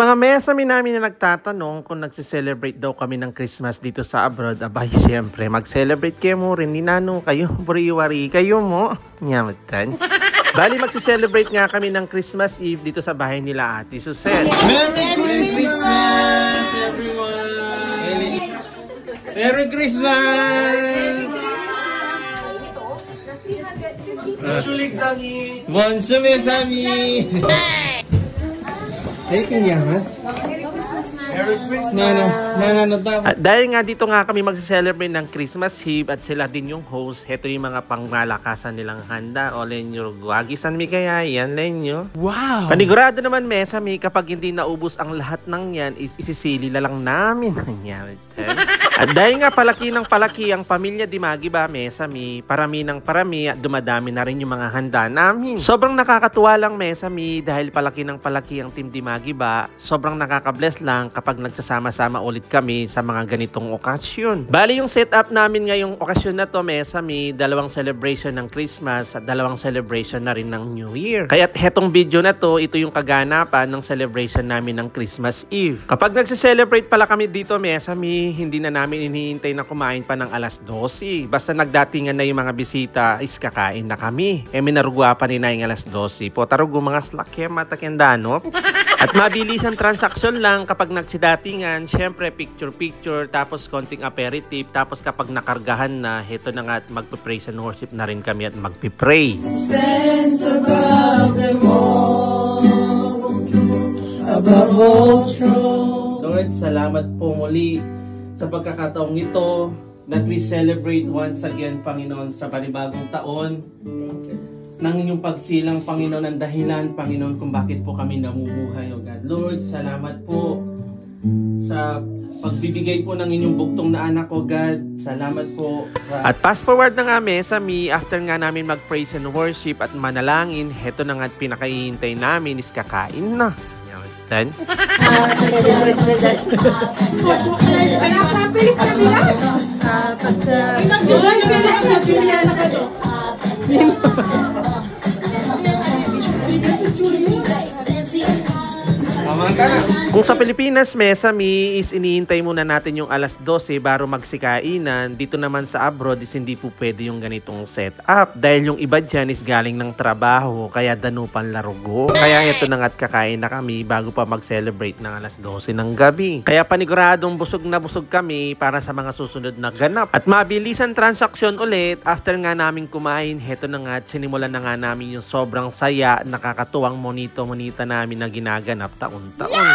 mga mesami namin na nagtatanong kung nagsiselebrate daw kami ng Christmas dito sa abroad, abay siyempre mag-celebrate kayo mo rin, ninano kayo, buriwari kayo mo, nyamatan. Bali magsiselebrate nga kami ng Christmas Eve dito sa bahay nila Ate Susel. Merry Christmas everyone! Merry Christmas! Bonjour mes amis! Hey, kenyaman? Merry Christmas! At dahil nga dito nga kami magse-celebrate ng Christmas Eve at sila din yung host, heto yung mga pangmalakasan nilang handa. O lenyo, guwagisan mi kaya yan, lenyo. Wow! Panigurado naman mesami kapag hindi naubos ang lahat ng yan, isisili na lang namin. At dahil nga palaki ng palaki ang pamilya Dimagi ba, mesami, parami ng parami at dumadami na rin yung mga handa namin. Sobrang nakakatuwa lang mesami dahil palaki ng palaki ang Team Dimagi ba. Sobrang nakaka-bless lang kapag nagsasama-sama ulit kami sa mga ganitong okasyon. Bali yung setup namin ngayong okasyon na to mesami, dalawang celebration ng Christmas at dalawang celebration na rin ng New Year. Kaya't hetong video na to, ito yung kaganapan ng celebration namin ng Christmas Eve. Kapag nagse-celebrate pala kami dito mesami, hindi na namin hinihintay na kumain pa ng alas 12. Basta nagdatingan na yung mga bisita, is kakain na kami. Minarugwa pa ni na yung alas 12. Po tarugo mga slakya matakendano. At mabilis ang transaksyon lang kapag nagsidatingan, syempre picture-picture, tapos konting aperitif, tapos kapag nakargahan na, heto na nga at magpe-praise and worship na rin kami at magpe-pray. Stands above them all, above all throne. Lord, salamat po muli sa pagkakataong ito that we celebrate once again, Panginoon, sa panibagong taon. Ng inyong pagsilang, Panginoon, ang dahilan, Panginoon, kung bakit po kami namubuhay, O God. Lord, salamat po sa pagbibigay po ng inyong buktong na anak, O God. Salamat po. At fast forward na nga mesami, after nga namin mag-praise and worship at manalangin, heto na nga at pinakahihintay namin is kakain na. Then? Kung sa Pilipinas, mesami, is iniintay muna natin yung alas 12 bago magsikainan. Dito naman sa abroad is hindi po pwede yung ganitong setup. Dahil yung iba dyan is galing ng trabaho, kaya danupan larugo. Kaya ito na nga't kakain na kami bago pa mag-celebrate ng alas 12 ng gabi. Kaya paniguradong busog na busog kami para sa mga susunod na ganap. At mabilisan transaksyon ulit, after nga namin kumain, heto na nga at sinimulan na nga namin yung sobrang saya, nakakatuwang monita namin na ginaganap taon-taon.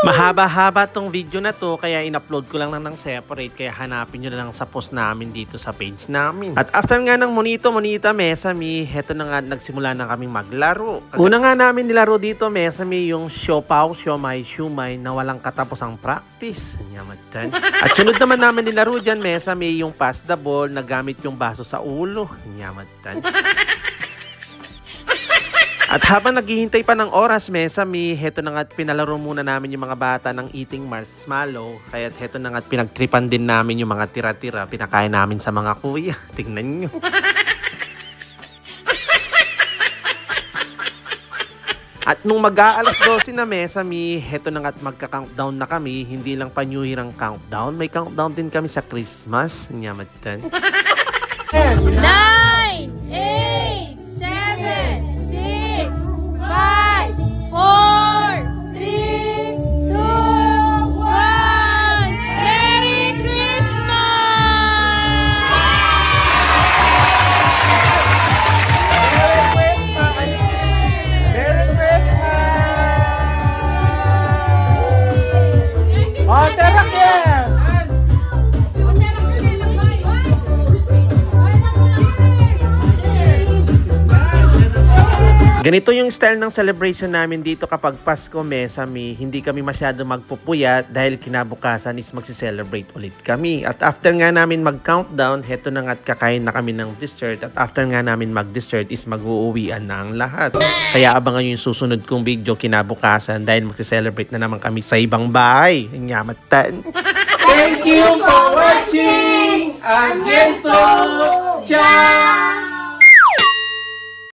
Mahaba-haba tong video na to, kaya in-upload ko lang ng separate, kaya hanapin nyo na lang sa post namin dito sa page namin. At after nga ng monita mesami, heto na nga nagsimula na kaming maglaro. Una nga namin nilaro dito mesami yung siopaw, siomay na walang katapusang practice. At sunod naman namin nilaro dyan mesami yung pass the ball na gamit yung baso sa ulo. At habang naghihintay pa ng oras, mesami, heto na nga't pinalaro muna namin yung mga bata ng eating marshmallow. Kaya heto na nga't pinagtripan din namin yung mga tira-tira. Pinakain namin sa mga kuya. Tingnan nyo. At nung mag-aalas 12 na mesami, heto na nga't magka-countdown na kami. Hindi lang pa New Year ang countdown. May countdown din kami sa Christmas. Nyamatan. 9, 8, 7, 5, 4, 3, 2, 1. Merry Christmas! Merry Christmas! Oh, Terakel! Ganito yung style ng celebration namin dito kapag Pasko, mesami. Hindi kami masyado magpupuyat dahil kinabukasan is magsiselebrate ulit kami. At after nga namin mag-countdown, heto na nga't kakain na kami ng dessert. At after nga namin mag-dessert is mag-uuwian na ang lahat. Kaya abangan nyo yung susunod kong video kinabukasan dahil magsiselebrate na naman kami sa ibang bahay. Nyamatan! Thank you for watching! Agento! Ciao!